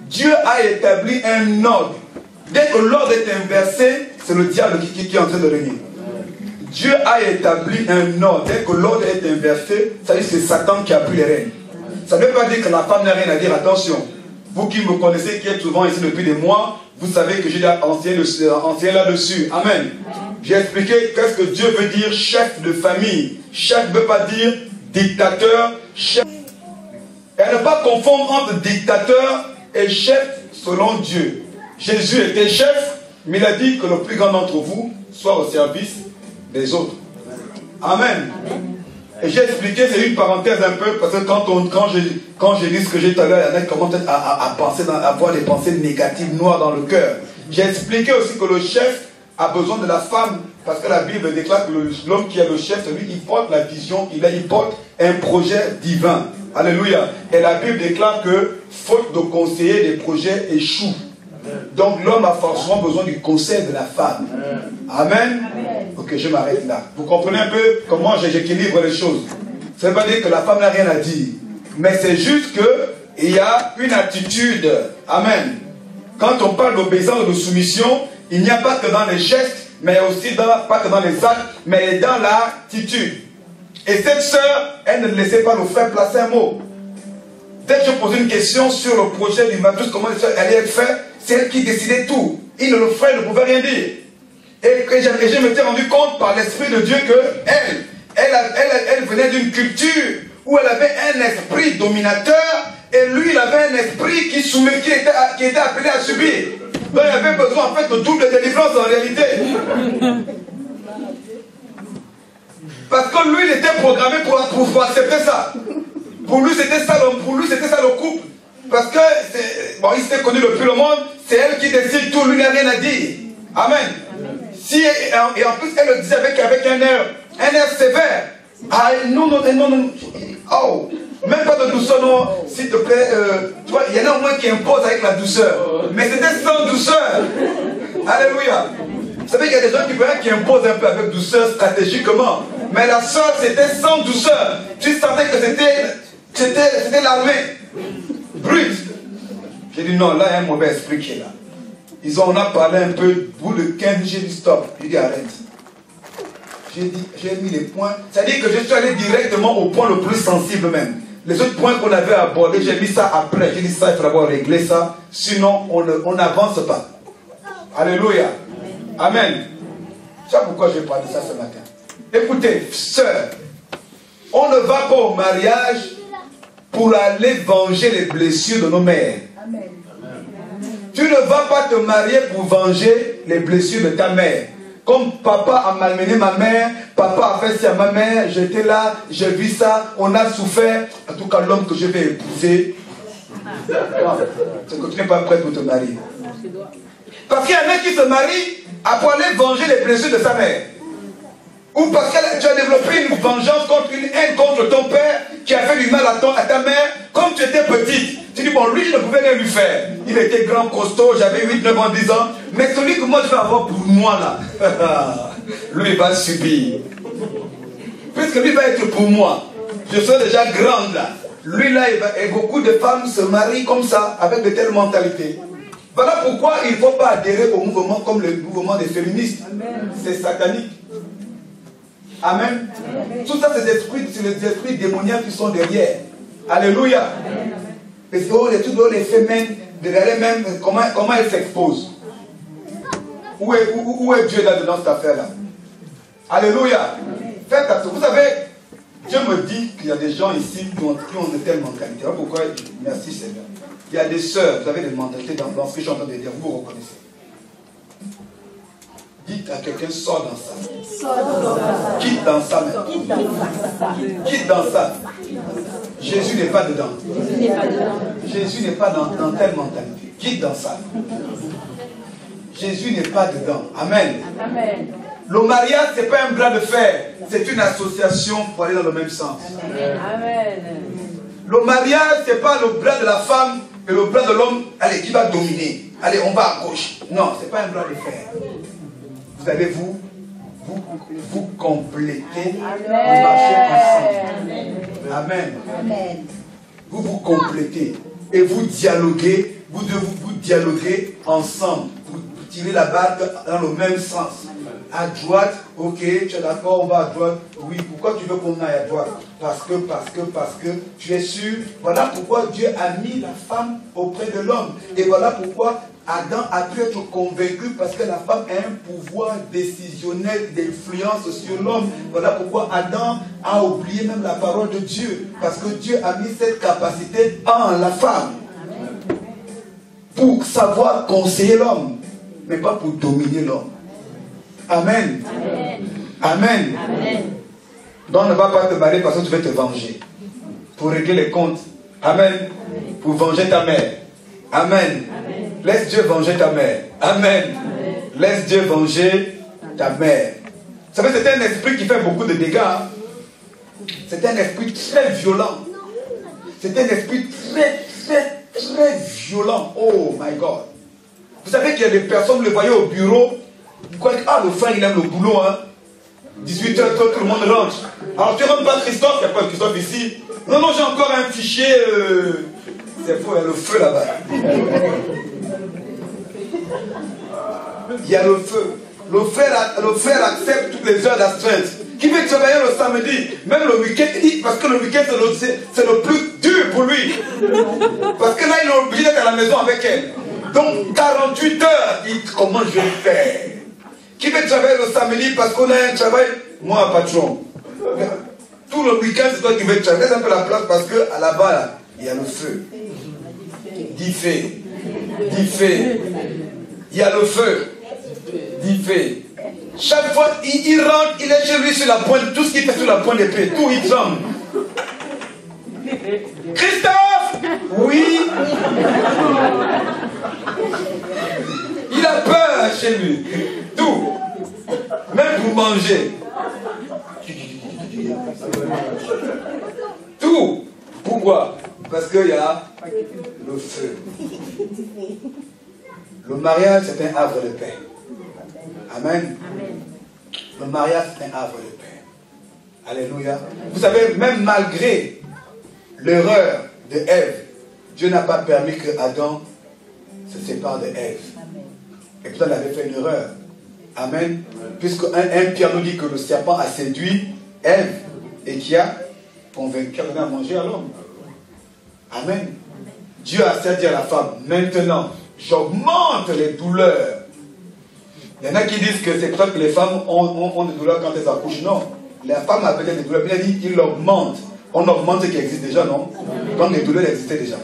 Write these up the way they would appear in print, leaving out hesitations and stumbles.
Dieu a établi un ordre. Dès que l'ordre est inversé, c'est le diable qui est en train de régner. Dieu a établi un ordre. Dès que l'ordre est inversé, ça veut dire que c'est Satan qui a pris les rênes. Ça ne veut pas dire que la femme n'a rien à dire. Attention, vous qui me connaissez, qui êtes souvent ici depuis des mois, vous savez que j'ai enseigné là-dessus. Amen. J'ai expliqué qu'est-ce que Dieu veut dire chef de famille. Chef ne veut pas dire dictateur, chef. Et ne pas confondre entre dictateur et chef selon Dieu. Jésus était chef, mais il a dit que le plus grand d'entre vous soit au service des autres. Amen. Et j'ai expliqué, c'est une parenthèse un peu, parce que quand j'ai dit ce que j'ai dit à l'heure, il y en a qui commencent à penser, à avoir des pensées négatives, noires dans le cœur. J'ai expliqué aussi que le chef a besoin de la femme, parce que la Bible déclare que l'homme qui est le chef, celui qui porte la vision, il porte un projet divin. Alléluia. Et la Bible déclare que, faute de conseiller, des projets échouent. Donc l'homme a forcément besoin du conseil de la femme. Amen. Ok, je m'arrête là. Vous comprenez un peu comment j'équilibre les choses. Ça ne veut pas dire que la femme n'a rien à dire. Mais c'est juste qu'il y a une attitude. Amen. Quand on parle d'obéissance et de soumission, il n'y a pas que dans les gestes, mais aussi pas que dans les actes, mais dans l'attitude. Et cette sœur, elle ne laissait pas le frère placer un mot. Dès que je posais une question sur le projet du Matus, comment elle allait être faite, c'est elle qui décidait tout. Le frère ne pouvait rien dire. Et je m'étais rendu compte par l'Esprit de Dieu que elle venait d'une culture où elle avait un esprit dominateur et lui, il avait un esprit qui était appelé à subir. Donc il avait besoin en fait de double délivrance en réalité. Parce que lui, il était programmé pour accepter ça. Pour lui, c'était ça le couple. Parce que, il s'était connu depuis le monde, c'est elle qui décide tout, lui n'a rien à dire. Amen. Et en plus, elle le disait avec un air sévère. Ah, non. Oh, même pas de douceur, non. S'il te plaît, tu vois, il y en a au moins qui imposent avec la douceur. Mais c'était sans douceur. Alléluia. Vous savez qu'il y a des gens qui imposent un peu avec douceur stratégiquement. Mais la soeur, c'était sans douceur. Tu sentais que c'était l'armée. Brut. J'ai dit non, là il y a un mauvais esprit qui est là. On a parlé un peu, bout de 15, j'ai dit stop. J'ai dit arrête. J'ai mis les points. C'est-à-dire que je suis allé directement au point le plus sensible même. Les autres points qu'on avait abordés, j'ai mis ça après. J'ai dit ça, il faut d'abord régler ça. Sinon, on n'avance pas. Alléluia. Amen. C'est pourquoi je parle de ça ce matin. Écoutez, sœur, on ne va pas au mariage pour aller venger les blessures de nos mères. Amen. Tu ne vas pas te marier pour venger les blessures de ta mère. Comme papa a malmené ma mère, papa a fait ça à ma mère, j'étais là, j'ai vu ça, on a souffert. En tout cas, l'homme que je vais épouser, c'est que tu n'es pas prêt pour te marier. Parce qu'il y en a qui se marient pour aller venger les blessures de sa mère. Ou parce que tu as développé une vengeance une haine contre ton père qui a fait du mal à ta mère. Comme tu étais petite, tu dis bon, lui je ne pouvais rien lui faire. Il était grand, costaud, j'avais 8, 9 ans, 10 ans. Mais celui que moi je vais avoir pour moi là, lui il va subir. Puisque lui va être pour moi, je serai déjà grande là. Lui là, et beaucoup de femmes se marient comme ça, avec de telles mentalités. Voilà pourquoi il ne faut pas adhérer au mouvement comme le mouvement des féministes. C'est satanique. Amen. Tout ça, c'est les esprits démoniaques qui sont derrière. Alléluia. Parce que tous les femmes, regardez même comment elles s'exposent. Où est Dieu là-dedans, cette affaire-là? Alléluia. Faites attention. Vous savez, Dieu me dit qu'il y a des gens ici qui ont de telles mentalités. Voilà pourquoi, merci Seigneur. Il y a des sœurs, vous avez des mentalités dans ce que je suis en train de dire, vous reconnaissez. Dites à quelqu'un, sors dans ça. Quitte dans ça même. Quitte dans ça. Jésus n'est pas dedans. Jésus n'est pas dans telle mentalité. Quitte dans ça. Jésus n'est pas dedans. Amen. Le mariage, ce n'est pas un bras de fer. C'est une association pour aller dans le même sens. Amen. Le mariage, ce n'est pas le bras de la femme et le bras de l'homme, allez, qui va dominer. Allez, on va à gauche. Non, ce n'est pas un bras de fer. Vous allez vous compléter, vous marchez ensemble. Amen. Vous vous complétez et vous dialoguez vous devez vous dialoguer ensemble. Vous tirez la barque dans le même sens. À droite, ok, tu es d'accord, on va à droite. Oui, pourquoi tu veux qu'on aille à droite? Parce que tu es sûr. Voilà pourquoi Dieu a mis la femme auprès de l'homme. Et voilà pourquoi Adam a pu être convaincu, parce que la femme a un pouvoir décisionnel d'influence sur l'homme. Voilà pourquoi Adam a oublié même la parole de Dieu. Parce que Dieu a mis cette capacité en la femme. Pour savoir conseiller l'homme, mais pas pour dominer l'homme. Amen. Amen. Amen. Donc ne va pas te marier parce que tu veux te venger. Pour régler les comptes. Amen. Amen. Pour venger ta mère. Amen. Amen. Laisse Dieu venger ta mère. Amen. Amen. Laisse Dieu venger ta mère. Vous savez, c'est un esprit qui fait beaucoup de dégâts. Hein? C'est un esprit très violent. C'est un esprit très violent. Oh my God. Vous savez qu'il y a des personnes, vous les voyez au bureau, vous croyez que le frère il aime le boulot, hein. 18h, tout le monde rentre. Alors tu rentres pas Christophe, il n'y a pas de Christophe ici. Non, j'ai encore un fichier. C'est faux, il y a le feu là-bas. Il y a le feu. Le frère accepte toutes les heures d'astreinte. Qui veut travailler le samedi, même le week-end, parce que le week-end c'est le plus dur pour lui. Parce que là il est obligé d'être à la maison avec elle. Donc 48 heures, il dit comment je vais faire? Qui veut travailler le samedi parce qu'on a un travail? Moi, patron. Tout le week-end, c'est toi qui veux travailler. Laisse un peu la place parce que à la bas, là, il y a le feu. Dis fait. Il y a le feu. Dis fait. Chaque fois, il rentre, il est chez lui sur la pointe, tout ce qu'il fait sur la pointe d'épée, tout il tremble. Christophe! Oui! Il a peur chez lui. Tout. Même pour manger. Tout. Pourquoi? Parce qu'il y a le feu. Le mariage, c'est un havre de paix. Amen. Le mariage, c'est un havre de paix. Alléluia. Vous savez, même malgré l'erreur de Ève, Dieu n'a pas permis que Adam se sépare de Ève. Et pourtant, il avait fait une erreur. Amen. Puisque un Pierre nous dit que le serpent a séduit Ève et qui a convaincu à manger à l'homme. Amen. Dieu a dit à la femme, maintenant, j'augmente les douleurs. Il y en a qui disent que c'est pour ça que les femmes ont des douleurs quand elles accouchent. Non. La femme a peut-être des douleurs. Il a dit qu'il augmente. On augmente ce qui existe déjà, non? Donc les douleurs existaient déjà.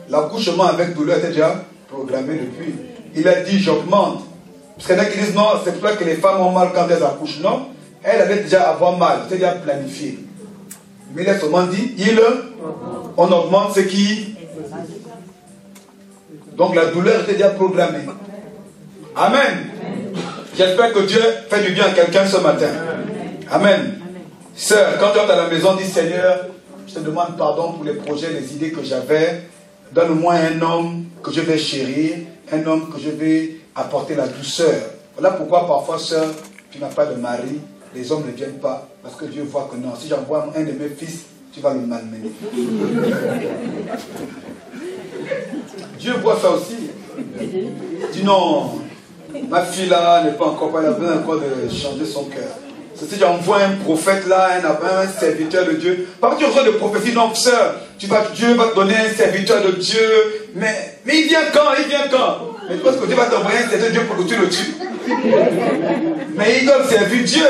L'accouchement avec douleur était déjà programmé depuis. Il a dit j'augmente. Parce qu'il y en a qui disent non, c'est pour ça que les femmes ont mal quand elles accouchent. Non. Elle avait déjà avoir mal. C'était déjà planifié. Mais il a seulement dit on augmente ce qui. Donc la douleur était déjà programmée. Amen. J'espère que Dieu fait du bien à quelqu'un ce matin. Amen. Sœur, quand tu es à la maison, dis Seigneur, je te demande pardon pour les projets, les idées que j'avais. Donne-moi un homme que je vais chérir, un homme que je vais apporter la douceur. Voilà pourquoi parfois, sœur, tu n'as pas de mari, les hommes ne viennent pas, parce que Dieu voit que non, si j'envoie un de mes fils, tu vas le malmener. Dieu voit ça aussi. Dis non, ma fille là n'est pas encore, elle a besoin encore de changer son cœur. Si j'envoie un prophète là, un serviteur de Dieu, parce que tu reçois de prophéties, non, sœur, Dieu va te donner un serviteur de Dieu, mais il vient quand? Mais tu penses que Dieu va t'envoyer un serviteur de Dieu pour que tu le tues? Mais il doit servir Dieu.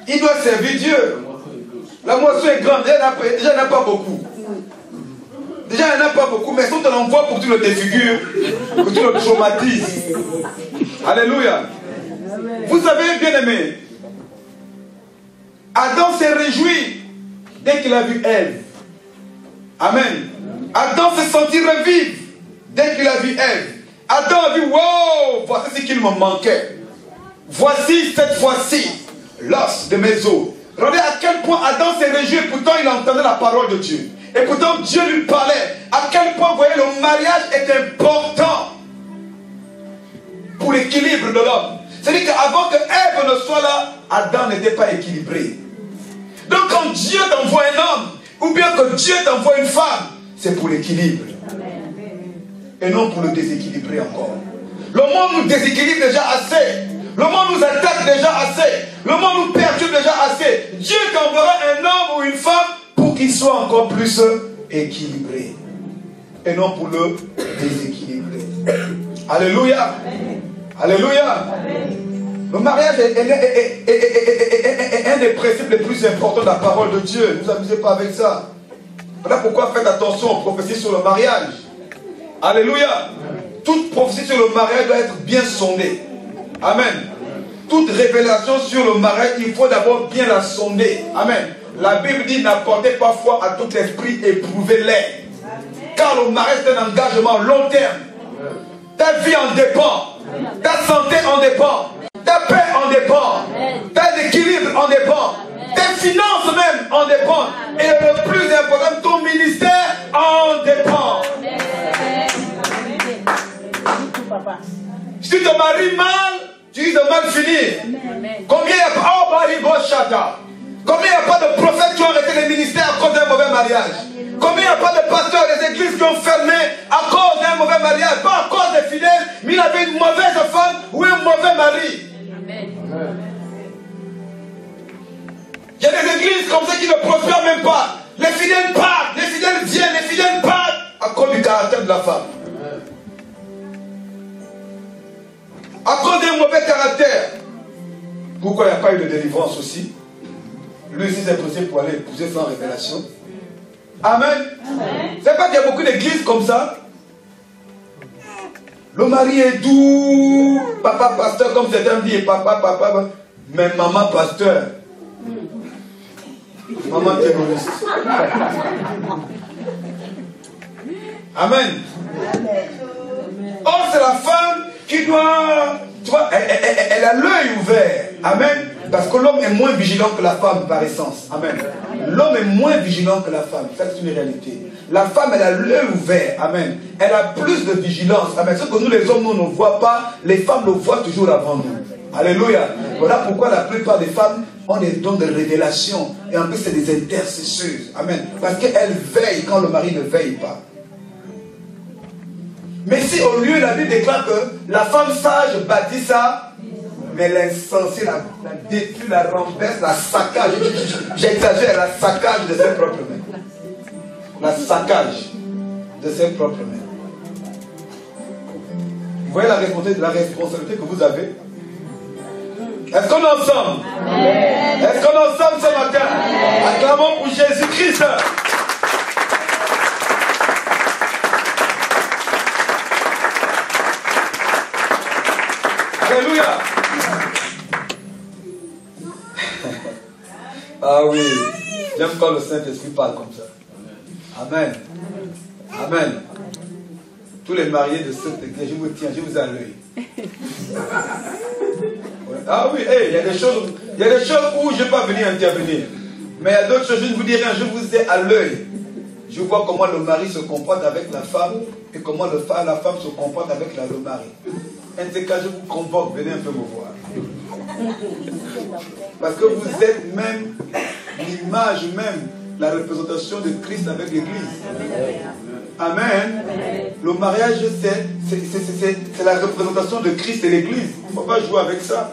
Il doit servir Dieu. La moisson est grande, déjà il n'y en a pas beaucoup. Déjà il n'y en a pas beaucoup, mais si on te l'envoie pour que tu le défigures, que tu le traumatises. Alléluia. Vous savez, bien aimé, Adam s'est réjoui dès qu'il a vu Ève. Amen. Adam s'est senti revivre dès qu'il a vu Ève. Adam a vu, wow, voici ce qu'il me manquait. Voici cette fois-ci l'os de mes os. Regardez à quel point Adam s'est réjoui, et pourtant il entendait la parole de Dieu. Et pourtant Dieu lui parlait. À quel point, vous voyez, le mariage est important pour l'équilibre de l'homme. C'est-à-dire qu'avant que Ève ne soit là, Adam n'était pas équilibré. Donc quand Dieu t'envoie un homme, ou bien que Dieu t'envoie une femme, c'est pour l'équilibre. et non pour le déséquilibrer encore. Le monde nous déséquilibre déjà assez. Le monde nous attaque déjà assez. Le monde nous perturbe déjà assez. Dieu t'enverra un homme ou une femme pour qu'il soit encore plus équilibré. Et non pour le déséquilibrer. Alléluia. Alléluia. Le mariage est un des principes les plus importants de la parole de Dieu. Ne vous amusez pas avec ça. Voilà pourquoi faites attention aux prophéties sur le mariage. Alléluia. Toute prophétie sur le mariage doit être bien sondée. Amen. Toute révélation sur le mariage, il faut d'abord bien la sonder. Amen. La Bible dit n'apportez pas foi à tout esprit, éprouvez-les. Car le mariage est un engagement long terme. Ta vie en dépend. Ta santé en dépend. Ta paix en dépend. Ta équilibre en dépend. Tes finances même en dépendent. Et le plus important, ton ministère en dépend. Si tu te maries mal, tu risques de mal finir. Combien il n'y a pas de prophètes qui ont arrêté les ministères à cause d'un mauvais mariage? Combien il n'y a pas de pasteurs des églises qui ont fermé à cause d'un mauvais mariage? Pas à cause des fidèles, mais il avait une mauvaise femme ou un mauvais mari. Il y a des églises comme ça qui ne prospèrent même pas. Les fidèles partent, les fidèles viennent, les fidèles partent à cause du caractère de la femme. À cause d'un mauvais caractère. Pourquoi il n'y a pas eu de délivrance aussi? Lui aussi s'est posé pour aller épouser sans révélation. Amen. C'est pas qu'il y a beaucoup d'églises comme ça. Le mari est doux, papa pasteur, comme certains me disent, papa, mais maman pasteur. Maman terroriste. Amen. Or, c'est la femme qui doit, tu vois, elle a l'œil ouvert. Amen. Parce que l'homme est moins vigilant que la femme par essence. Amen. L'homme est moins vigilant que la femme. Ça, c'est une réalité. La femme, elle a l'œil ouvert. Amen. Elle a plus de vigilance. Amen. Ce que nous, les hommes, nous ne voient pas, les femmes le voient toujours avant nous. Alléluia. Voilà pourquoi la plupart des femmes ont des dons de révélation. Et en plus, c'est des intercesseuses. Amen. Parce qu'elles veillent quand le mari ne veille pas. Mais si au lieu, la Bible déclare que la femme sage bâtit ça, mais l'insensée la détruit, la renverse, la saccage. J'exagère, la saccage de ses propres mains. La saccage de ses propres mains. Vous voyez la responsabilité que vous avez? Est-ce qu'on est ensemble? Est-ce qu'on est ensemble ce matin? Acclamons pour Jésus-Christ. Alléluia. Ah oui, j'aime quand le Saint-Esprit parle comme ça. Amen. Amen. Tous les mariés de cette église, je vous tiens, je vous ai à l'œil. Ah oui, hey, il y a des choses où je ne vais pas venir intervenir. Mais il y a d'autres choses, je ne vous dis rien, je vous ai à l'œil. Je vois comment le mari se comporte avec la femme et comment la femme se comporte avec le mari. Un de ces cas, je vous convoque, venez un peu me voir. Parce que vous êtes même l'image même, la représentation de Christ avec l'Église. Amen. Le mariage, c'est la représentation de Christ et l'Église. Il ne faut pas jouer avec ça.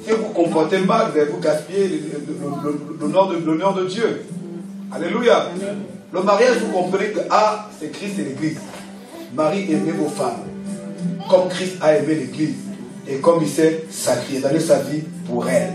Si vous vous comportez mal, vous allez vous gaspiller l'honneur de Dieu. Alléluia. Le mariage, vous comprenez que c'est Christ et l'Église. Marie, aimez vos femmes comme Christ a aimé l'Église et comme il s'est sacrifié, donné sa vie pour elle.